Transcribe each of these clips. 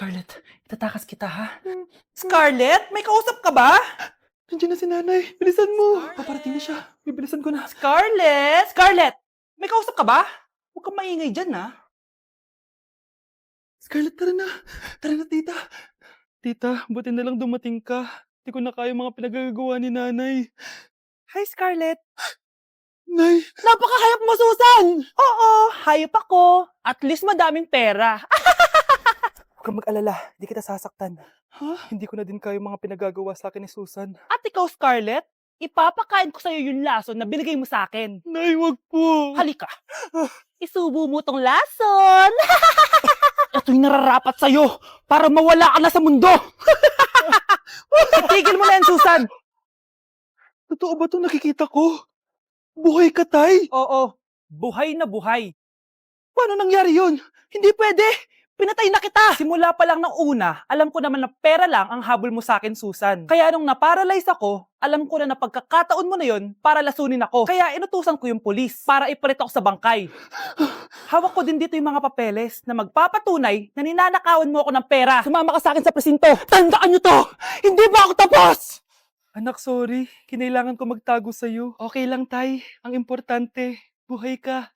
Scarlett, itatakas kita ha? Scarlett, may kausap ka ba? Nandiyan na si nanay. Bilisan mo. Paparating na siya. Bibilisan ko na. Scarlett! Scarlett! May kausap ka ba? Huwag kang maingay dyan ha. Scarlett, tara na. Tara na, tita. Tita, buti na lang dumating ka. Hindi ko na kaya mga pinagagawa ni nanay. Hi, Scarlett. Nay, Napakahayap mo, Susan! Oo, hayop ako. At least madaming pera. huwag kang mag-alala. Hindi kita sasaktan. Hindi ko na din kaya mga pinagagawa sa akin ni Susan. At ikaw, Scarlett, ipapakain ko sa'yo yung lason na binigay mo sa akin. Nay, wag po. Halika. Isubo mo tong lason. Ito'y nararapat sa'yo para mawala ka na sa mundo. Itigil mo na yan, Susan. Totoo ba itong nakikita ko? Buhay ka, tay? Oo, buhay na buhay. Paano nangyari yun? Hindi pwede. Pinatay na kita. Simula pa lang ng una, alam ko naman na pera lang ang habol mo sa akin, Susan. Kaya nung naparalyze ako, alam ko na pagkakataon mo na yon para lasunin ako. Kaya inutusan ko yung polis para ipalit ako sa bangkay. Hawak ko din dito yung mga papeles na magpapatunay na ninanakawan mo ako ng pera. Sumama ka sa akin sa presinto. Tandaan nyo to! Hindi ba ako tapos? Anak, sorry. Kinailangan ko magtago sa'yo. Okay lang, tay. Ang importante, buhay ka.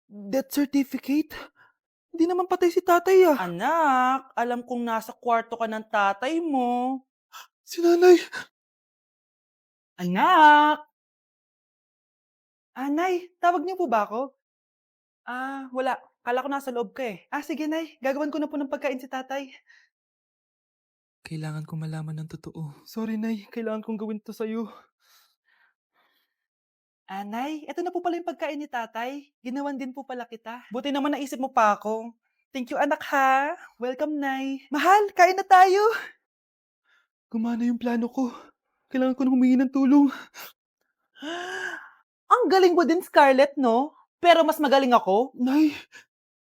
Death certificate? Hindi naman patay si tatay ah. Anak, alam kong nasa kwarto ka ng tatay mo. Si nanay. Anak! Nay, tawag niyo po ba ako? Wala. Kala ko nasa loob ka eh. Sige, Nay. Gagawan ko na po ng pagkain si tatay. Kailangan ko malaman ng totoo. Sorry, Nay. Kailangan kong gawin to sa'yo. Nay, eto na po pala yung pagkain ni tatay. Ginawan din po pala kita. Buti naman naisip mo pa ako. Thank you, anak ha. Welcome, Nay. Mahal, kain na tayo. Gumana yung plano ko. Kailangan ko na humingi ng tulong. Ang galing mo din, Scarlett, no? Pero mas magaling ako. Nay,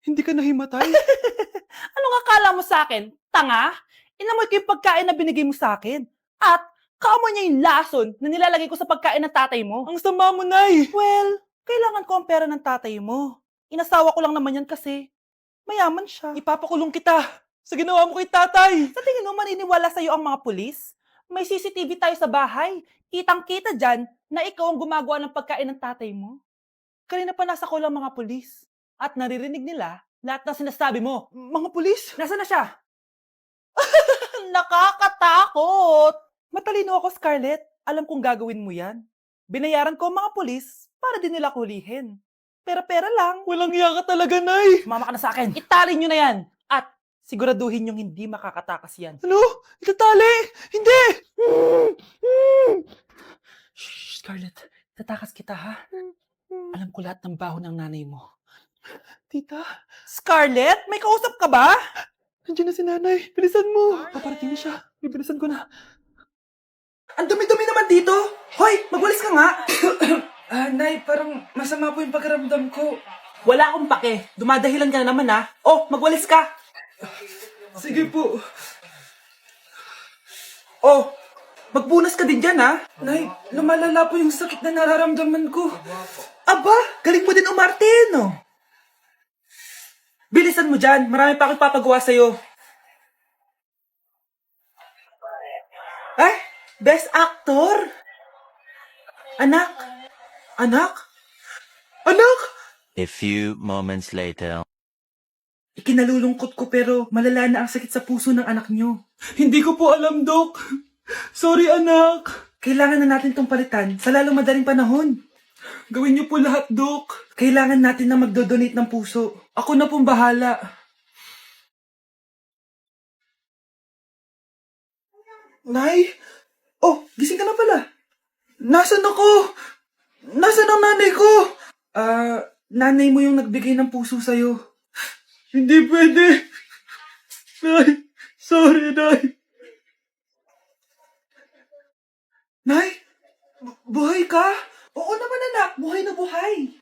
hindi ka nahimatay? Anong akala mo sa akin? Tanga? Inamoy ko yung pagkain na binigay mo sa akin. At kaamoy niya yung lason na nilalagay ko sa pagkain ng tatay mo. Ang sama mo, Nay! Well, kailangan ko ang pera ng tatay mo. Inasawa ko lang naman yan kasi mayaman siya. Ipapakulong kita sa ginawa mo kay tatay! Sa tingin mo maniniwala sa'yo ang mga pulis? May CCTV tayo sa bahay. Kitang-kita dyan na ikaw ang gumagawa ng pagkain ng tatay mo. Kanina pa nasa kulang mga pulis. At naririnig nila lahat ng sinasabi mo. Mga pulis! Nasaan na siya? Nakakatakot! Matalino ako, Scarlett. Alam kong gagawin mo yan. Binayaran ko ang mga pulis para din nila kulihin. Pera-pera lang. Walang iya ka talaga, Nay! Sumama ka na sa akin. Itali nyo na yan. At siguraduhin yung hindi makakatakas yan. Ano? Itatali! Hindi! Shh, Scarlett. Tatakas kita ha. Alam ko lahat ng baho ng nanay mo. Tita, Scarlett, may kausap ka ba? nandiyan na si nanay. Bilisan mo. Paparating na siya. Bibilisan ko na. Ang dumi-dumi naman dito. Hoy, magwalis ka nga. Nay, parang masama po yung pagkaramdam ko. Wala akong pake. Dumadahilan ka na naman ha. Oh, magwalis ka. Sige po. Oh, magbunas ka din dyan ha. Nay, lumalala po yung sakit na nararamdaman ko. Aba, galing mo din umarte, no? Bilisan mo dyan. Marami pa akong papagawa sa'yo. Best actor? Anak? Anak? Anak? A few moments later. Ikinalulungkot ko pero malala na ang sakit sa puso ng anak nyo. Hindi ko po alam, Dok. Sorry, anak. Kailangan na natin tong palitan sa lalong madaling panahon. Gawin niyo po lahat, Dok. Kailangan natin na magdodonate ng puso. Ako na pong bahala. Nay? Oh, gising ka na pala. Nasaan ako? Nasaan ang nanay ko? Nanay mo yung nagbigay ng puso sa'yo. Hindi pwede. Nay, sorry, Nay. Nay? Buhay ka? Oo naman anak, buhay na buhay.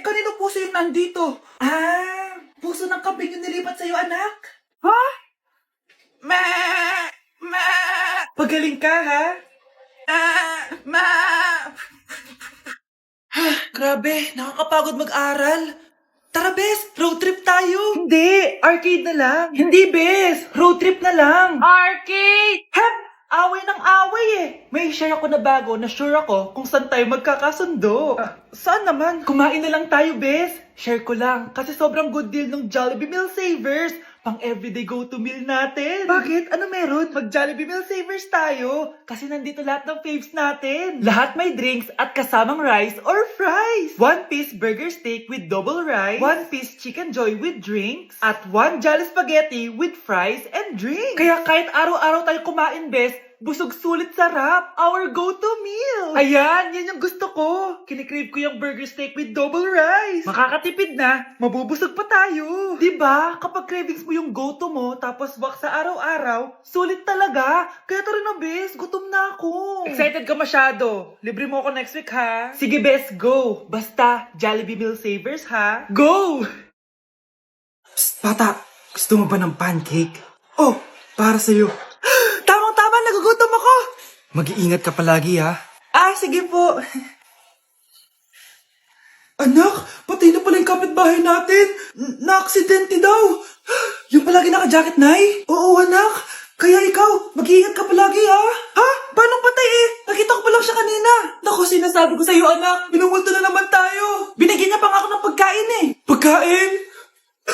Kanino puso yung nandito? Puso ng kambing yung nilipat sa'yo anak. Ha? Ma! Magaling ka, ha? Grabe, nakakapagod mag-aral. Tara, Bes, road trip tayo. Hindi, arcade na lang. Hindi, Bes, road trip na lang. Arcade! Ha? Away ng away eh. May share ako na bago na sure ako kung saan tayo magkakasundo. Saan naman? Kumain na lang tayo, Bes. Share ko lang kasi sobrang good deal ng Jollibee Meal Savers. Pang everyday go-to meal natin. Bakit? Ano meron? Mag Jollibee Meal Savers tayo. Kasi nandito lahat ng faves natin. Lahat may drinks at kasamang rice or fries. 1-piece burger steak with double rice. 1-piece chicken joy with drinks. At 1 Jolly Spaghetti with fries and drinks. Kaya kahit araw-araw tayo kumain, Bes, busog sulit sarap. Our go-to meal. Ayan, yan yung gusto ko. Kinikrave ko yung burger steak with double rice. Makakatipid na, mabubusog pa tayo. Diba? Kapag cravings mo yung go-to mo, tapos wak sa araw-araw, sulit talaga. Kaya tara na, Bes. Gutom na ako. Excited ka masyado. Libre mo ako next week, ha? Sige, Bes, go. Basta, Jollibee Meal Savers, ha? Go! Psst, bata. Gusto mo ba ng pancake? Oh, para sa'yo. Tamang-tama, nagugutom ako. Mag-iingat ka palagi, ha? Sige po. Anak, patay na pala yung kapitbahay natin. Na-aksidente daw. Yung palagi naka-jacket, Nay? Oo, anak. Kaya ikaw, mag-iingat ka palagi, ha? Ha? Paano patay eh? Nakita ko pa lang siya kanina. Naku, sinasabi ko sa'yo, anak. Binumulto na naman tayo. Binigyan niya pa nga ako ng pagkain eh. Pagkain?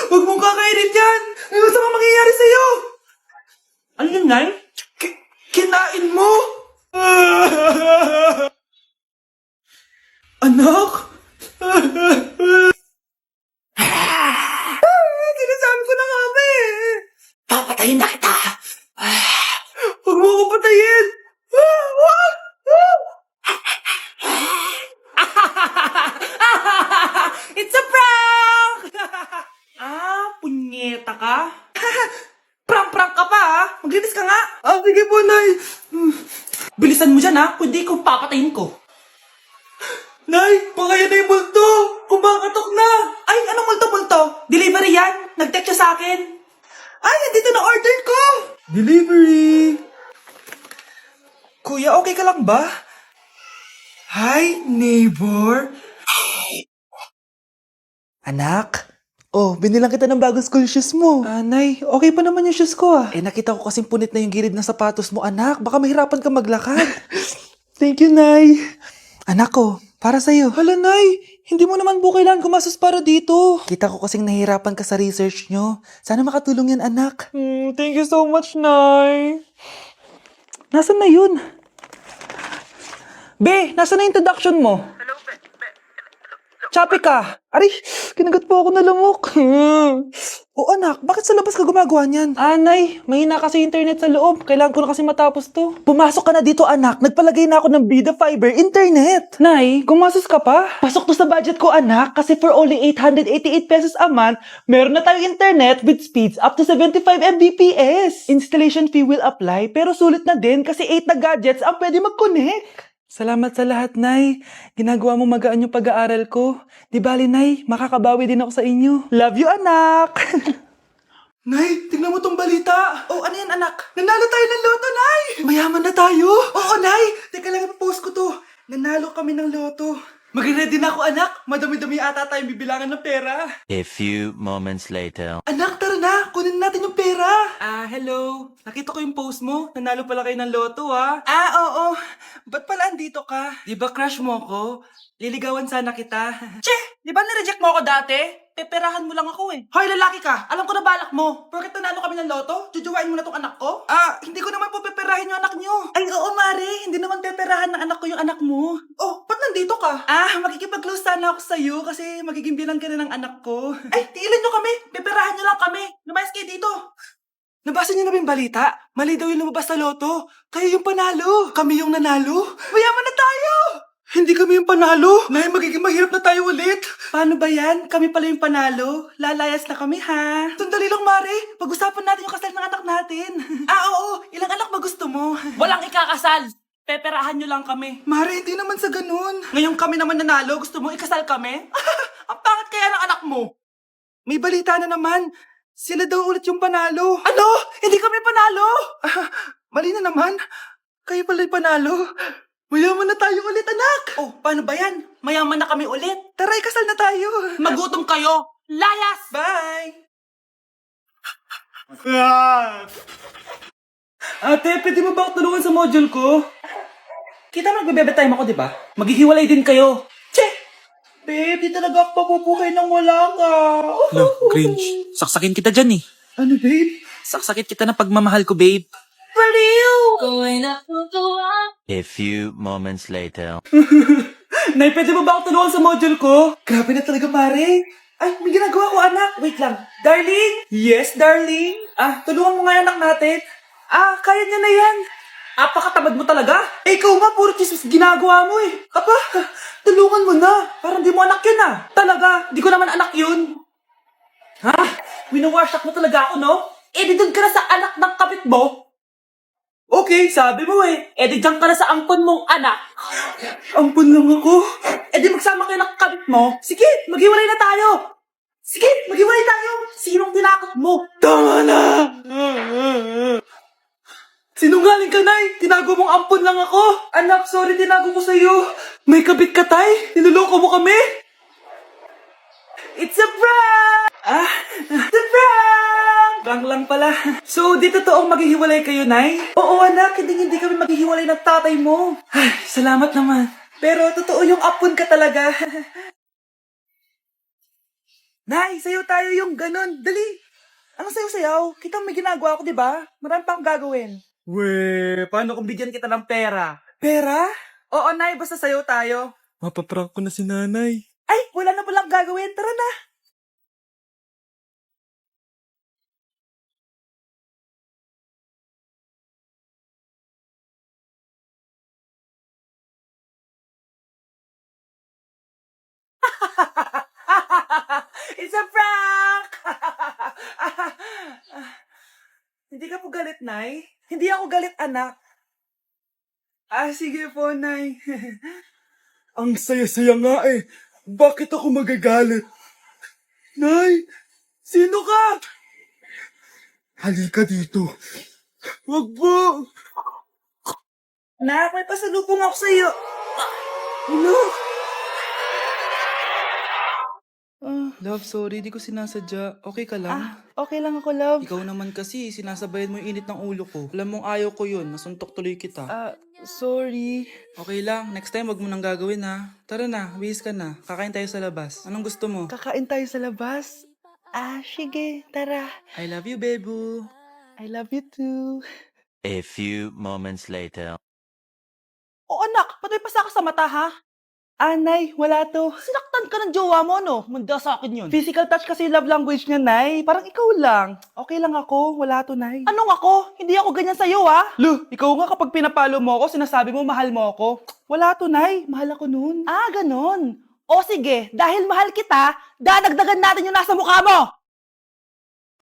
Huwag mong kakainin yan. May masama mangyayari sa'yo. Ano yun, Nay? Kinain mo? Anak? Sinasabi ko na nga ba eh. Papatayin na kita. Huwag mo akong patayin. Wag! It's a prank! Punyeta ka? Prank-prank ka pa, ha? Maglinis ka nga. Sige po, Nay. Bilisan mo dyan, ha? Kundi ikaw papatayin ko. Nay, pakaya na yung multo. Kumakatok na. Ay, anong multo-multo? Delivery yan. Nag-text siya sa akin. Ay, nandito na order ko. Delivery. Kuya, okay ka lang ba? Hi, neighbor. Anak? Oh, binilang kita ng bagong school shoes mo. Nay, okay pa naman yung shoes ko ah. Nakita ko kasing punit na yung gilid ng sapatos mo, anak. Baka mahirapan ka maglakad. Thank you, Nay. Anak ko, para sa'yo. Hala, Nay. Hindi mo naman po kailangan gumastos para dito. Kita ko kasing nahihirapan ka sa research nyo. Sana makatulong yan, anak. Thank you so much, Nay. Nasaan na yun? Be, nasaan na yung introduction mo? Chapi ka! Aray, kinagat po ako na lamok. O anak, bakit sa labas ka gumagawa niyan? Nay, mahina kasi internet sa loob. Kailangan ko na kasi matapos to. Pumasok ka na dito anak, nagpalagay na ako ng Bida Fiber Internet. Nay, gumasos ka pa? Pasok to sa budget ko anak, kasi for only 888 pesos a month, meron na tayong internet with speeds up to 75 Mbps. Installation fee will apply, pero sulit na din kasi 8 na gadgets ang pwede mag-connect. Salamat sa lahat, Nay. Ginagawa mo magaan yung pag-aaral ko. Di bali, Nay, makakabawi din ako sa inyo. Love you, anak! Nay, tingnan mo tong balita. Oh, ano yan, anak? Nanalo tayo ng loto, Nay! Mayaman na tayo? Oo, Nay! Teka lang, post ko to. Nanalo kami ng loto. Mag-ready na ako, anak. Madami-dami ata tayong bibilangan ng pera. A few moments later. Anak, tara na. Kunin natin yung pera. Hello. Nakita ko yung post mo. Nanalo pala kayo ng loto, ha? Oo. Ba't pala andito ka? Di ba crush mo ko? Liligawan sana kita. Che! Di ba nireject mo ako dati? Peperahan mo lang ako eh. Hoy, lalaki ka! Alam ko na balak mo. Porket nanalo kami ng loto, jujuwain mo na tong anak ko? Hindi ko naman po peperahin yung anak nyo. Ay, oo, Mare. Hindi naman peperahan ng anak ko yung anak mo. Oh, ba't nandito ka? Makikipag-close sana ako sa'yo kasi magiging bilang ka na ng anak ko. Ay, tiilan nyo kami. Peperahan nyo lang kami. Lumayas kayo dito. Nabasa niyo na ba yung balita? Mali daw yung lumabas sa loto. Kayo yung panalo. Kami yung nanalo. Mayaman na tayo! Hindi kami yung panalo. Nay, magiging mahirap na tayo ulit. Paano ba yan? Kami pala yung panalo. Lalayas na kami, ha? Sandali lang, Mare. Pag-usapan natin yung kasal ng anak natin. Oo. Ilang anak ba gusto mo? Walang ikakasal. Peperahan nyo lang kami. Mare, hindi naman sa ganun. Ngayong kami naman nanalo, gusto mo ikasal kami? Ang pangit kaya ng anak mo. May balita na naman. Sila daw ulit yung panalo. Ano? Hindi kami panalo. Mali na naman. Kayo pala'y panalo. Mayaman na tayo ulit, anak. Oh, paano ba yan? Mayaman na kami ulit. Tara, ikasal na tayo. Magutom kayo! Layas! Bye! Ate, pwede mo ba ako tulungan sa module ko? Kita mo nagbe-bebe time ako, di ba? Maghihiwalay din kayo. Che! Babe, di talaga ako papupuhay nang wala ka. No, cringe. Saksakin kita dyan eh. Ano, babe? Saksakit kita ng pagmamahal ko, babe. A few moments later. Nay, pwede mo ba ako tulungan sa module ko? Grabe na talaga, Mare. Ay, may ginagawa ko, anak. Wait lang. Darling? Yes, darling? Tulungan mo nga yung anak natin. Kaya niya na yan. Apakatamad mo talaga. Eh, ikaw nga, puro chismis ginagawa mo eh. Tulungan mo na. Parang di mo anak yun Talaga, di ko naman anak yun. Ha? Winawasak mo talaga ako, no? Eh, di doon ka na sa anak ng kapit mo. Okay, sabi mo eh. Eh, di dyan ka na sa ampon mong anak. Ampon lang ako. Eh, di magsama kayo ng kabit mo. Sige, maghiwalay na tayo. Sige, maghiwalay tayo. Sinong tinakot mo? Tama na! Sinungaling ka, Nay. Tinago mong ampon lang ako. Anak, sorry, tinago ko sa'yo. May kabit ka, Tay. Niloloko mo kami. It's a prank! It's a prank! Prank lang pala. So, di totoong maghihiwalay kayo, Nay? Oo, anak. Hindi kami maghihiwalay ng tatay mo. Ay, salamat naman. Pero totoo yung apon ka talaga. Nay, sayo tayo yung ganon. Dali. Anong sayo-sayaw? Kita may ginagawa ako, di ba? Marami pa akong gagawin. Weh, paano kung bigyan kita ng pera? Pera? Oo, Nay. Basta sayo tayo. Mapaprank ko na si nanay. Ay, wala na palang gagawin. Tara na. It's a prank! Hindi ka po galit, Nay? Hindi ako galit, anak. Sige po, Nay. Ang saya-saya nga eh. Bakit ako magagalit? Nay, sino ka? Halika dito. Wag po. Nak, may pasalubong ako sa'yo. Ano? Love, sorry, di ko sinasadya. Okay ka lang? Okay lang ako, love. Ikaw naman kasi, sinasabayan mo yung init ng ulo ko. Alam mong ayaw ko yun, nasuntok tuloy kita. Sorry. Okay lang, next time wag mo nang gagawin ha. Tara na, bihis ka na. Kakain tayo sa labas. Anong gusto mo? Kakain tayo sa labas. Sige, tara. I love you, Bebu. I love you too. A few moments later. O anak, patay pa sa ka sa mata ha? Nay, wala to. Sinaktan ka ng jowa mo, no? Manda sa akin yun. Physical touch kasi love language niya, Nay. Parang ikaw lang. Okay lang ako. Wala to, Nay. Anong ako? Hindi ako ganyan sa'yo, ha? Lu, ikaw nga kapag pinapalo mo ako, sinasabi mo mahal mo ako. Wala to, Nay. Mahal ako nun. Ganon. O sige, dahil mahal kita, dadagdagan natin yung nasa mukha mo!